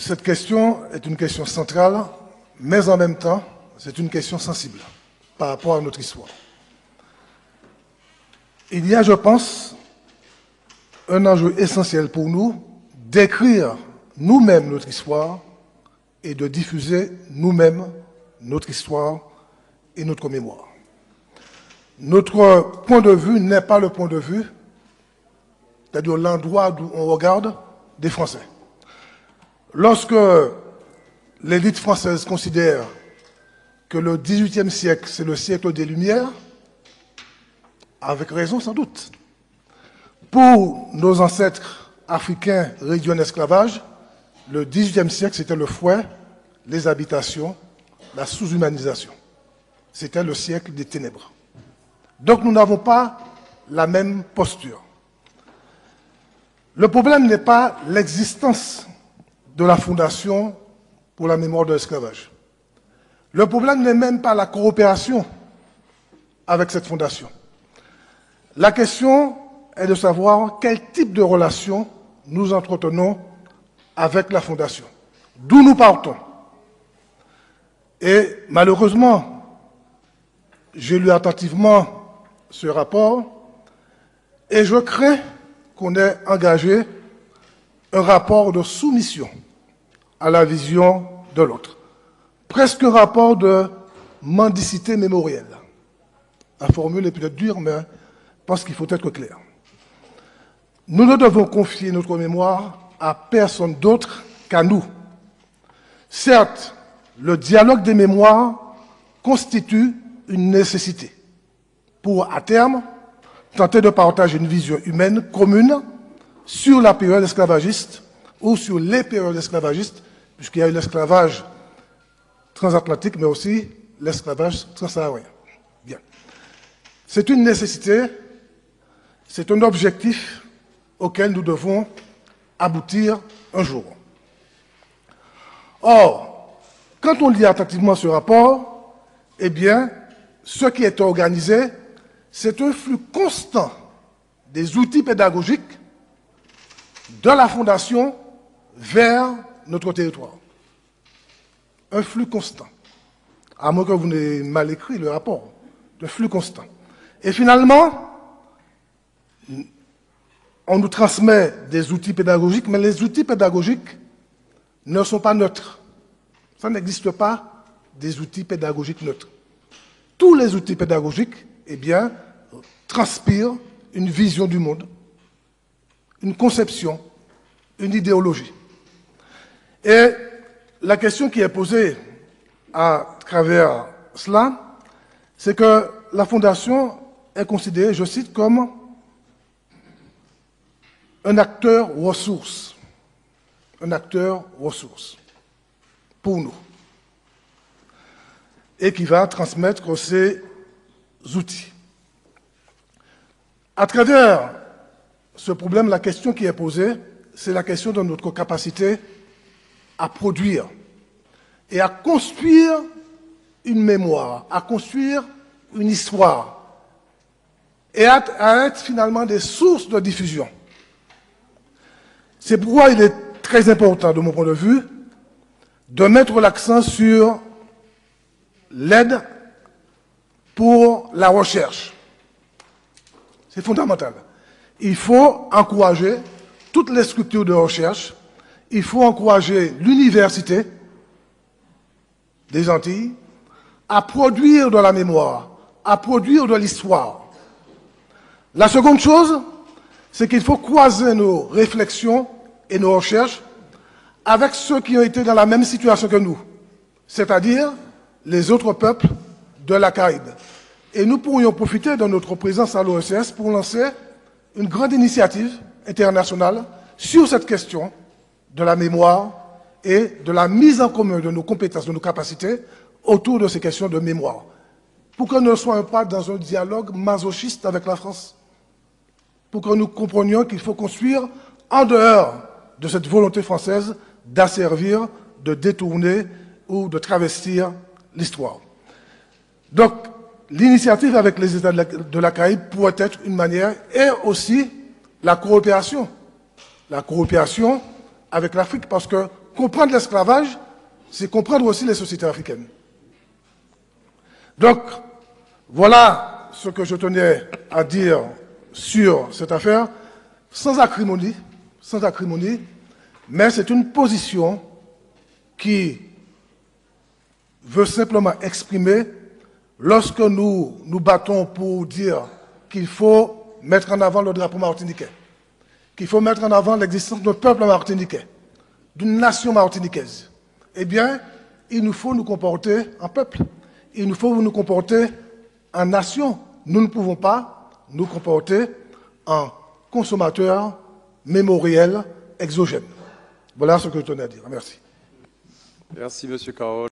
Cette question est une question centrale, mais en même temps, c'est une question sensible par rapport à notre histoire. Il y a, je pense, un enjeu essentiel pour nous d'écrire nous-mêmes notre histoire et de diffuser nous-mêmes notre histoire et notre mémoire. Notre point de vue n'est pas le point de vue, c'est-à-dire l'endroit d'où on regarde des Français. Lorsque l'élite française considère que le XVIIIe siècle, c'est le siècle des Lumières, avec raison sans doute. Pour nos ancêtres africains réduits en esclavage, le XVIIIe siècle, c'était le fouet, les habitations, la sous-humanisation. C'était le siècle des ténèbres. Donc nous n'avons pas la même posture. Le problème n'est pas l'existence de la Fondation pour la mémoire de l'esclavage. Le problème n'est même pas la coopération avec cette fondation. La question est de savoir quel type de relation nous entretenons avec la Fondation, d'où nous partons. Et malheureusement, j'ai lu attentivement ce rapport et je crains qu'on ait engagé un rapport de soumission à la vision de l'autre. Presque un rapport de mendicité mémorielle. La formule est peut-être dure, mais je pense qu'il faut être clair. Nous ne devons confier notre mémoire à personne d'autre qu'à nous. Certes, le dialogue des mémoires constitue une nécessité pour, à terme, tenter de partager une vision humaine commune sur la période esclavagiste ou sur les périodes esclavagistes, puisqu'il y a eu l'esclavage transatlantique, mais aussi l'esclavage transsaharien. Bien. C'est une nécessité, c'est un objectif auquel nous devons aboutir un jour. Or, quand on lit attentivement ce rapport, eh bien, ce qui est organisé, c'est un flux constant des outils pédagogiques de la Fondation vers notre territoire. Un flux constant. À moins que vous n'ayez mal écrit le rapport. Un flux constant. Et finalement, on nous transmet des outils pédagogiques, mais les outils pédagogiques ne sont pas neutres. Ça n'existe pas des outils pédagogiques neutres. Tous les outils pédagogiques, eh bien, transpirent une vision du monde, une conception, une idéologie. Et la question qui est posée à travers cela, c'est que la Fondation est considérée, je cite, comme un acteur ressource. Un acteur ressource pour nous. Et qui va transmettre ces outils. À travers ce problème, la question qui est posée, c'est la question de notre capacité à produire et à construire une mémoire, à construire une histoire et à être finalement des sources de diffusion. C'est pourquoi il est très important, de mon point de vue, de mettre l'accent sur l'aide pour la recherche. C'est fondamental. Il faut encourager toutes les structures de recherche, il faut encourager l'université des Antilles à produire de la mémoire, à produire de l'histoire. La seconde chose, c'est qu'il faut croiser nos réflexions et nos recherches avec ceux qui ont été dans la même situation que nous, c'est-à-dire les autres peuples de la Caraïbe. Et nous pourrions profiter de notre présence à l'OECS pour lancer une grande initiative internationale sur cette question de la mémoire et de la mise en commun de nos compétences, de nos capacités autour de ces questions de mémoire. Pour que nous ne soyons pas dans un dialogue masochiste avec la France. Pour que nous comprenions qu'il faut construire en dehors de cette volonté française d'asservir, de détourner ou de travestir l'histoire. Donc, l'initiative avec les États de la Caraïbe pourrait être une manière, et aussi la coopération avec l'Afrique, parce que comprendre l'esclavage, c'est comprendre aussi les sociétés africaines. Donc, voilà ce que je tenais à dire sur cette affaire, sans acrimonie, mais c'est une position qui veut simplement exprimer, lorsque nous nous battons pour dire qu'il faut mettre en avant le drapeau martiniquais, qu'il faut mettre en avant l'existence d'un peuple martiniquais, d'une nation martiniquaise, eh bien, il nous faut nous comporter en peuple. Il nous faut nous comporter en nation. Nous ne pouvons pas nous comporter en consommateurs mémoriels exogènes. Voilà ce que je tenais à dire. Merci. Merci, M. Carole.